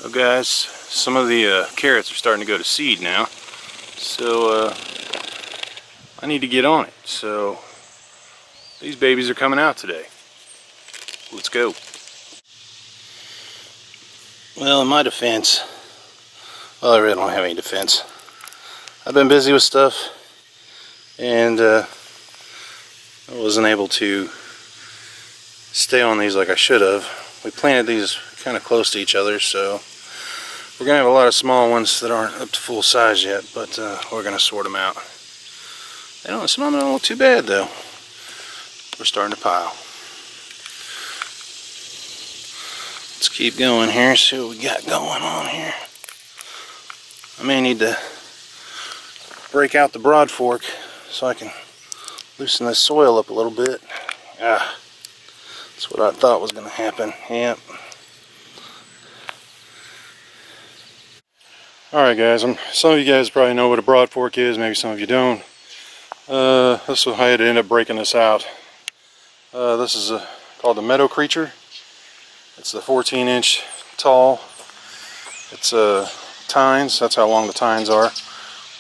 Well guys, some of the carrots are starting to go to seed now, so I need to get on it. So these babies are coming out today. Let's go. Well, in my defense, I really don't have any defense. I've been busy with stuff and I wasn't able to stay on these like I should have. We planted these kind of close to each other, so we're gonna have a lot of small ones that aren't up to full size yet, but we're gonna sort them out. Some of them don't look too bad though. We're starting to pile. Let's keep going here, see what we got going on here. I may need to break out the broad fork so I can loosen this soil up a little bit. That's what I thought was going to happen. Yep. Alright guys, some of you guys probably know what a broad fork is, maybe some of you don't. This is how I had to end up breaking this out. This is called the Meadow Creature. It's a 14-inch tall. It's tines, that's how long the tines are.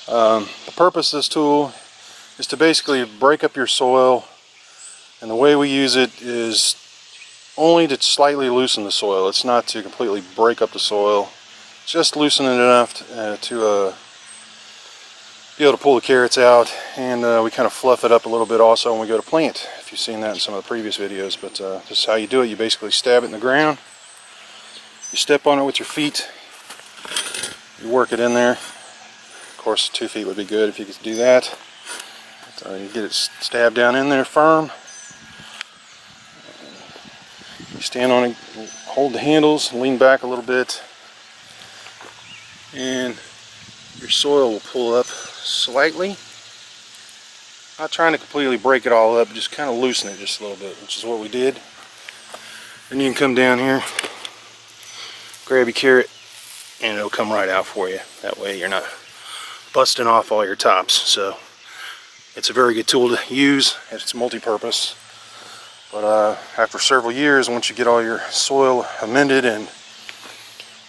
The purpose of this tool is to basically break up your soil, and the way we use it is only to slightly loosen the soil. It's not to completely break up the soil, just loosen it enough to be able to pull the carrots out, and we kind of fluff it up a little bit also when we go to plant, if you've seen that in some of the previous videos. But this is how you do it. You basically stab it in the ground, you step on it with your feet, you work it in there. Of course 2 feet would be good if you could do that. You get it stabbed down in there firm. You stand on it, hold the handles, lean back a little bit, and your soil will pull up slightly. Not trying to completely break it all up, just kind of loosen it just a little bit, which is what we did. Then you can come down here, grab your carrot, and it'll come right out for you. That way you're not busting off all your tops. So it's a very good tool to use. It's multi-purpose. But after several years, once you get all your soil amended and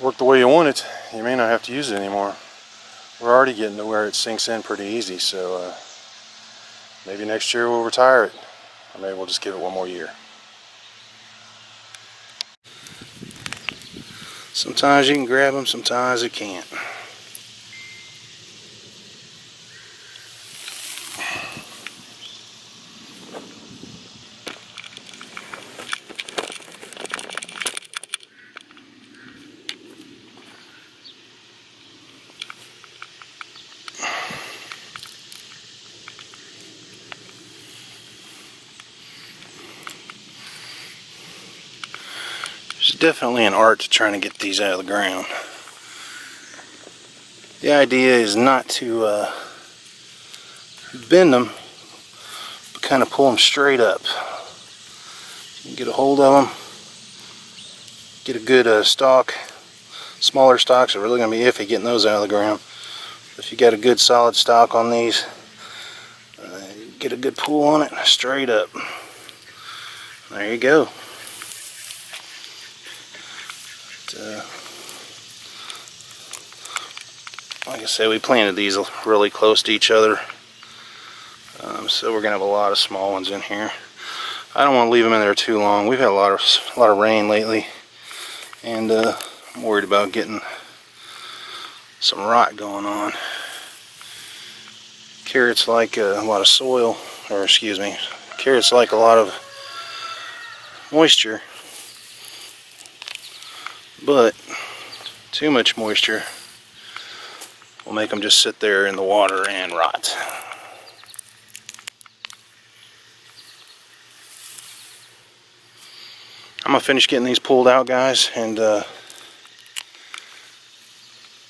work the way you want it, you may not have to use it anymore. We're already getting to where it sinks in pretty easy, so maybe next year we'll retire it, or maybe we'll just give it one more year. Sometimes you can grab them, sometimes you can't. There's definitely an art to trying to get these out of the ground. The idea is not to bend them, but kind of pull them straight up. You can get a hold of them, get a good stalk. Smaller stalks are really going to be iffy getting those out of the ground. But if you got a good solid stalk on these, get a good pull on it, straight up. There you go. Like I said, we planted these really close to each other, so we're gonna have a lot of small ones in here. I don't want to leave them in there too long. We've had a lot of rain lately, and I'm worried about getting some rot going on. Carrots like a lot of soil, or excuse me, carrots like a lot of moisture, but too much moisture will make them just sit there in the water and rot. I'm gonna finish getting these pulled out, guys, and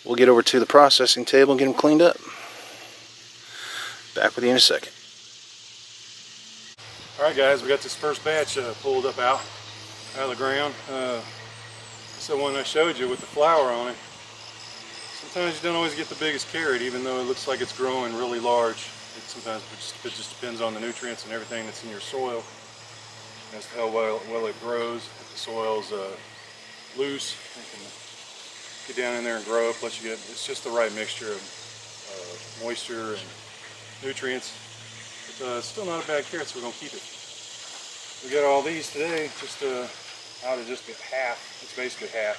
we'll get over to the processing table and get them cleaned up. Back with you in a second. Alright guys, we got this first batch pulled up out of the ground. It's the one I showed you with the flower on it. Sometimes you don't always get the biggest carrot, even though it looks like it's growing really large. Sometimes it just depends on the nutrients and everything that's in your soil as to how well it grows. If the soil's loose, it can get down in there and grow up. Plus you get, it's just the right mixture of moisture and nutrients. But it's still not a bad carrot, so we're gonna keep it. We got all these today, just out of just half. It's basically half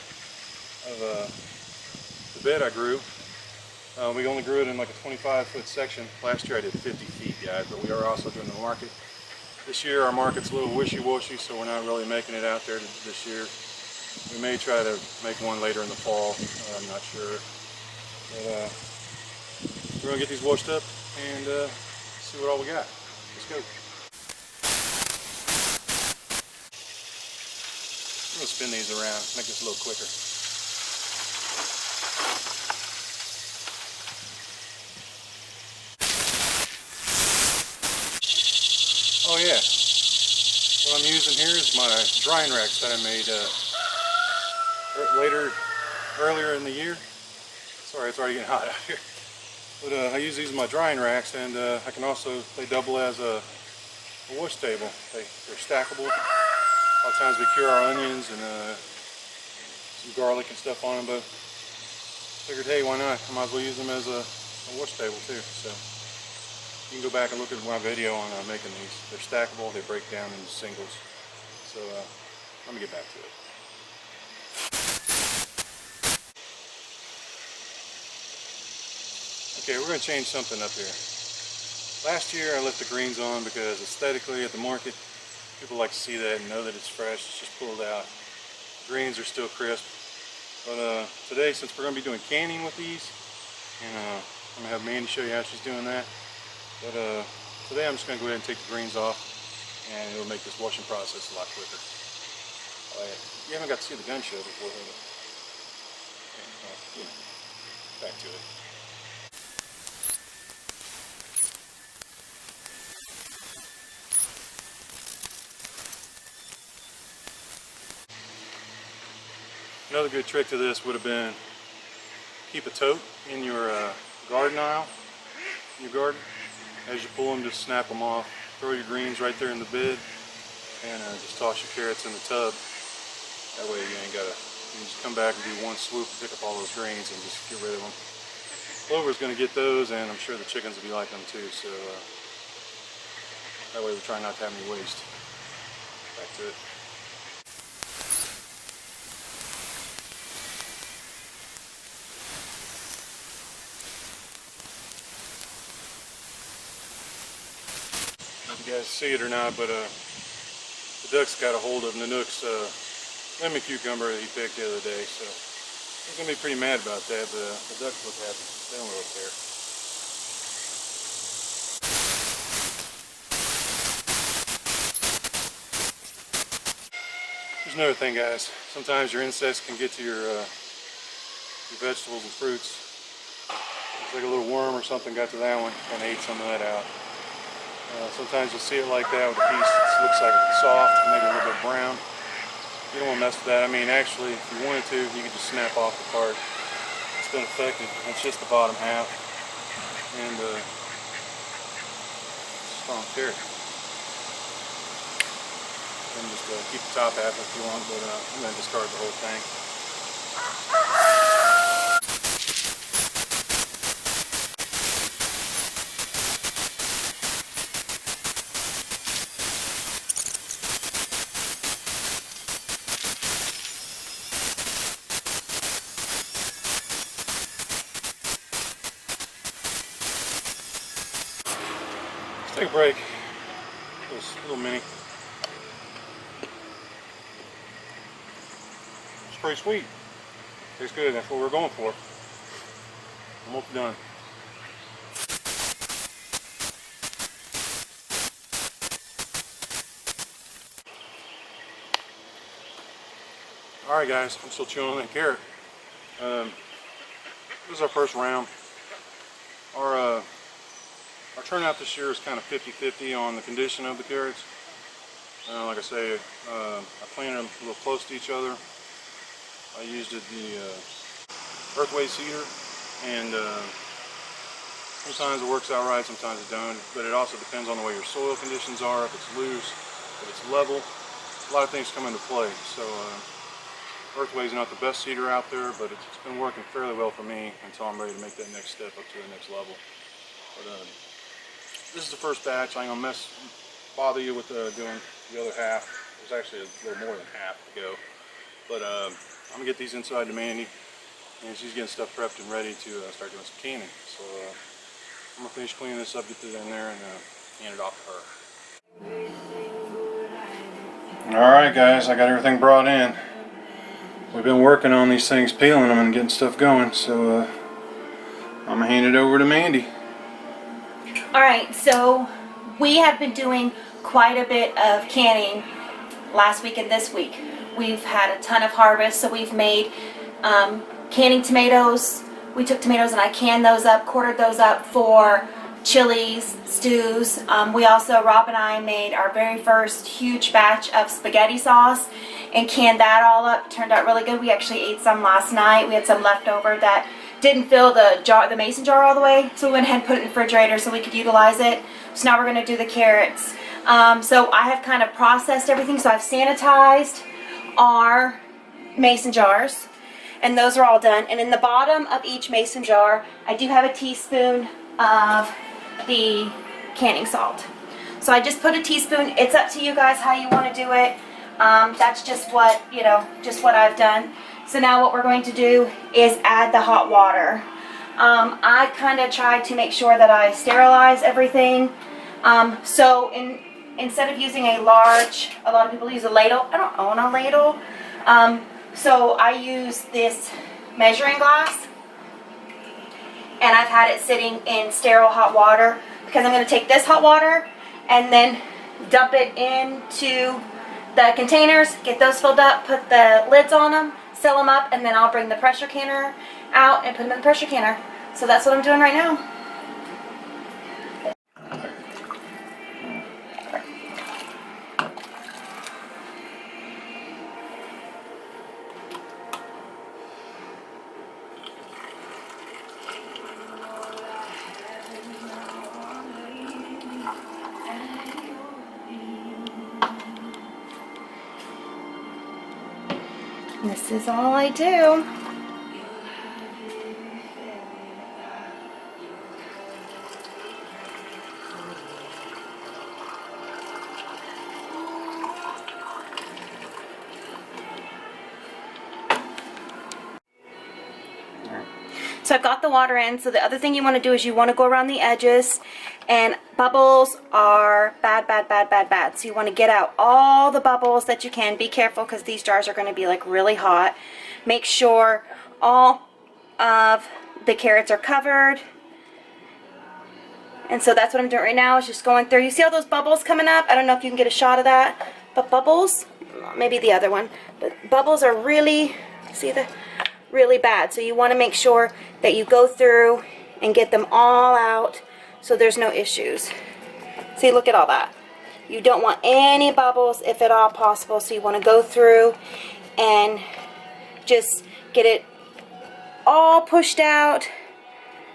of the bed I grew. We only grew it in like a 25-foot section. Last year I did 50 feet, guys, but we are also doing the market. This year our market's a little wishy-washy, so we're not really making it out there this year. We may try to make one later in the fall. I'm not sure. But we're gonna get these washed up and see what all we got. Let's go. I'm gonna spin these around, make this a little quicker. Oh yeah, what I'm using here is my drying racks that I made earlier in the year. Sorry, it's already getting hot out here. But I use these as my drying racks, and I can also, they double as a wash table. They're stackable. A lot of times we cure our onions and some garlic and stuff on them, but figured, hey, why not? I might as well use them as a wash table too. So you can go back and look at my video on making these. They're stackable, they break down into singles. So let me get back to it. Okay, we're going to change something up here. Last year I left the greens on because aesthetically at the market, people like to see that and know that it's fresh. It's just pulled out. Greens are still crisp. But today, since we're going to be doing canning with these, and I'm going to have Mandy show you how she's doing that. But today I'm just going to go ahead and take the greens off, and it'll make this washing process a lot quicker. You haven't got to see the gun show before, have you? Back to it. Another good trick to this would have been keep a tote in your garden aisle, in your garden. As you pull them, just snap them off. Throw your greens right there in the bed, and just toss your carrots in the tub. That way you ain't gotta, you can just come back and do one swoop and pick up all those greens and just get rid of them. Clover's gonna get those, and I'm sure the chickens will be like them too, so that way we try not to have any waste. Back to it. If you guys see it or not, but the ducks got a hold of Nanook's lemon cucumber that he picked the other day, so he's gonna be pretty mad about that, but the ducks look happy. They don't really care. There's another thing, guys. Sometimes your insects can get to your vegetables and fruits. Looks like a little worm or something got to that one and ate some of that out. Sometimes you'll see it like that with a piece that looks like it's soft, maybe a little bit brown. You don't want to mess with that. I mean, actually, if you wanted to, you could just snap off the part. It's been affected. It's just the bottom half. And strong carrot. And just keep the top half if you want, but I'm going to discard the whole thing. Take a break. This little mini. It's pretty sweet. Tastes good. That's what we're going for. Almost done. Alright guys, I'm still chewing on that carrot. This is our first round. Our turnout this year is kind of 50-50 on the condition of the carrots. Like I say, I planted them a little close to each other. I used the earthway seeder, and sometimes it works out right, sometimes it don't. But it also depends on the way your soil conditions are, if it's loose, if it's level. A lot of things come into play. So Earthway's not the best seeder out there, but it's been working fairly well for me until I'm ready to make that next step up to the next level. But this is the first batch. I ain't gonna bother you with doing the other half. There's actually a little more than half to go. But I'm gonna get these inside to Mandy, and she's getting stuff prepped and ready to start doing some canning. So I'm gonna finish cleaning this up, get it in there, and hand it off to her. Alright guys, I got everything brought in. We've been working on these things, peeling them and getting stuff going, so I'm gonna hand it over to Mandy. Alright, so we have been doing quite a bit of canning last week and this week. We've had a ton of harvest, so we've made canning tomatoes. We took tomatoes and I canned those up, quartered those up for chilies, stews. We also, Rob and I, made our very first huge batch of spaghetti sauce and canned that all up. It turned out really good. We actually ate some last night. We had some left over that didn't fill the jar, the mason jar all the way, so we went ahead and put it in the refrigerator so we could utilize it. So now we're going to do the carrots. So I have kind of processed everything. So I've sanitized our mason jars, and those are all done. And in the bottom of each mason jar, I do have a teaspoon of the canning salt. So I just put a teaspoon. It's up to you guys how you want to do it. That's just what, just what I've done. So now what we're going to do is add the hot water. I kind of tried to make sure that I sterilize everything. So instead of using a lot of people use a ladle. I don't own a ladle. So I use this measuring glass, and I've had it sitting in sterile hot water because I'm going to take this hot water and then dump it into the containers, get those filled up, put the lids on them, seal them up, and then I'll bring the pressure canner out and put them in the pressure canner. So that's what I'm doing right now. This is all I do. So I've got the water in. So the other thing you want to do is you want to go around the edges, and bubbles are bad, bad, bad, bad, bad. So you want to get out all the bubbles that you can. Be careful because these jars are going to be like really hot. Make sure all of the carrots are covered. And so that's what I'm doing right now, is just going through. You see all those bubbles coming up? I don't know if you can get a shot of that, but bubbles, maybe the other one, but bubbles are really, really bad. So you want to make sure that you go through and get them all out so there's no issues. See, look at all that. You don't want any bubbles if at all possible, so you want to go through and just get it all pushed out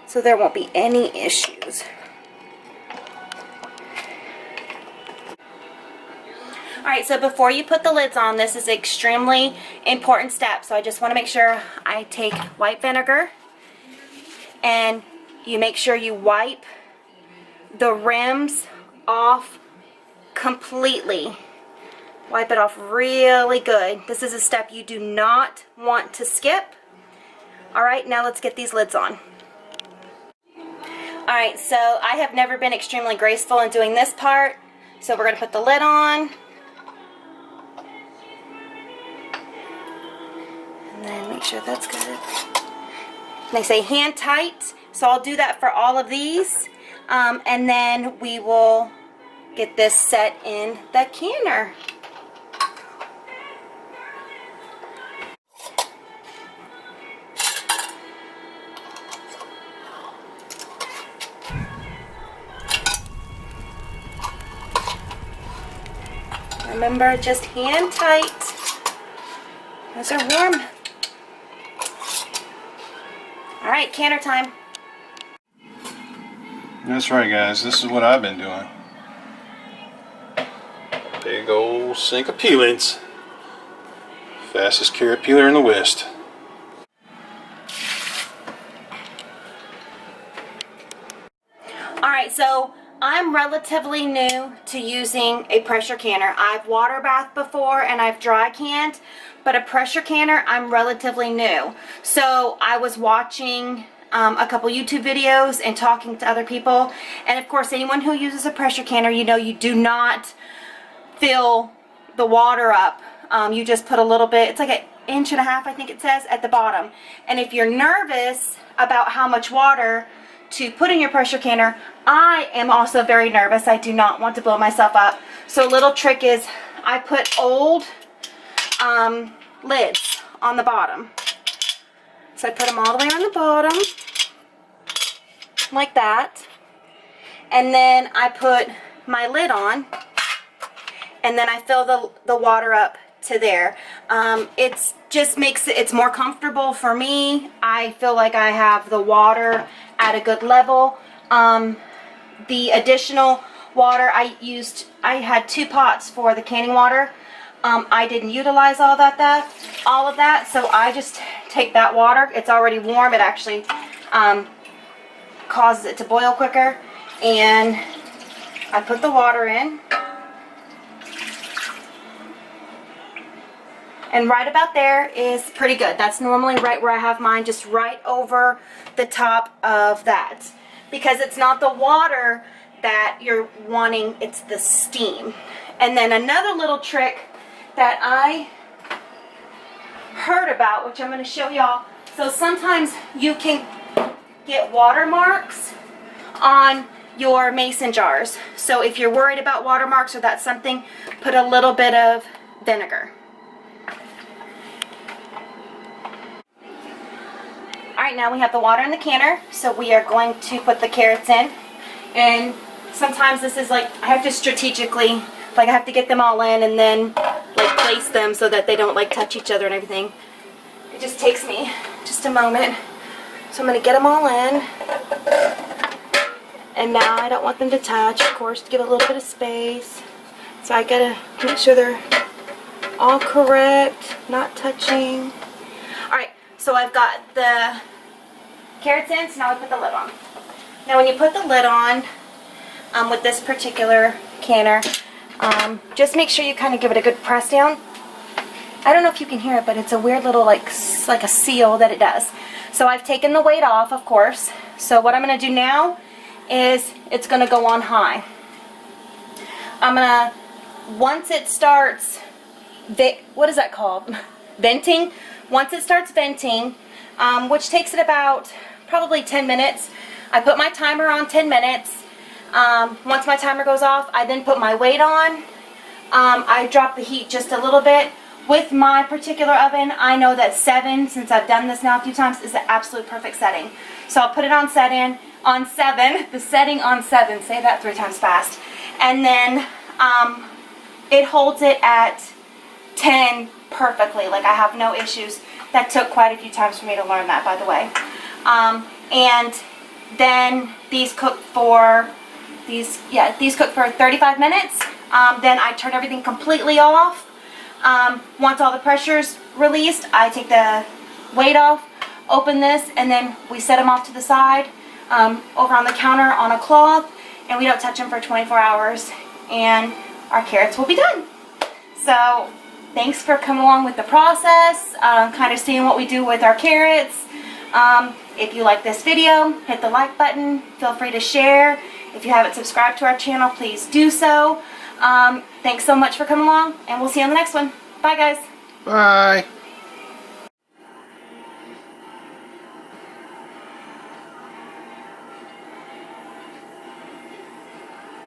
so there won't be any issues. Alright, so before you put the lids on, this is an extremely important step. So I just want to make sure I take white vinegar, and you make sure you wipe the rims off completely. Wipe it off really good. This is a step you do not want to skip. Alright, now let's get these lids on. Alright, so I have never been extremely graceful in doing this part. So we're going to put the lid on. And then make sure that's good. They say hand tight, so I'll do that for all of these. And then we will get this set in the canner. Remember, just hand tight. Those are warm. Alright, canner time. That's right, guys. This is what I've been doing. Big old sink of peelings. Fastest carrot peeler in the West. Alright, so I'm relatively new to using a pressure canner. I've water bathed before and I've dry canned, but a pressure canner I'm relatively new. So I was watching a couple YouTube videos and talking to other people, and of course anyone who uses a pressure canner, you know you do not fill the water up. You just put a little bit, it's like an inch and a half I think it says at the bottom. And if you're nervous about how much water to put in your pressure canner, I am also very nervous. I do not want to blow myself up. So a little trick is I put old lids on the bottom. So I put them all the way on the bottom, like that. And then I put my lid on, and then I fill the water up to there. It just makes it's more comfortable for me. I feel like I have the water at a good level. The additional water I had 2 pots for the canning water. I didn't utilize all of that, so I just take that water. It's already warm. It actually causes it to boil quicker, and I put the water in. And right about there is pretty good. That's normally right where I have mine, just right over the top of that. Because it's not the water that you're wanting, it's the steam. And then another little trick that I heard about, which I'm going to show y'all. So sometimes you can get watermarks on your mason jars. So if you're worried about watermarks or that's something, put a little bit of vinegar. Alright, now we have the water in the canner, so we are going to put the carrots in. And sometimes this is like, I have to strategically, like I have to get them all in and then like place them so that they don't like touch each other and everything. It just takes me just a moment. So I'm going to get them all in. And now I don't want them to touch, of course, to give a little bit of space. So I gotta make sure they're all correct, not touching. Alright, so I've got the carrots in, so now I put the lid on. Now when you put the lid on, with this particular canner, just make sure you kind of give it a good press down. I don't know if you can hear it, but it's a weird little like a seal that it does. So I've taken the weight off, of course. So what I'm going to do now is it's going to go on high. I'm going to, once it starts, what is that called? Venting. Once it starts venting, which takes it about probably 10 minutes, I put my timer on 10 minutes. Once my timer goes off, I then put my weight on. I drop the heat just a little bit. With my particular oven, I know that 7, since I've done this now a few times, is the absolute perfect setting. So I'll put it on 7, the setting on 7, say that 3 times fast. And then it holds it at 10 perfectly, like I have no issues. That took quite a few times for me to learn that, by the way. And then these cook for 35 minutes. Then I turn everything completely off. Once all the pressure's released, I take the weight off, open this, and then we set them off to the side, over on the counter on a cloth, and we don't touch them for 24 hours, and our carrots will be done. So thanks for coming along with the process, kind of seeing what we do with our carrots. If you like this video, hit the like button. Feel free to share. If you haven't subscribed to our channel, please do so. Thanks so much for coming along, and we'll see you on the next one. Bye, guys. Bye.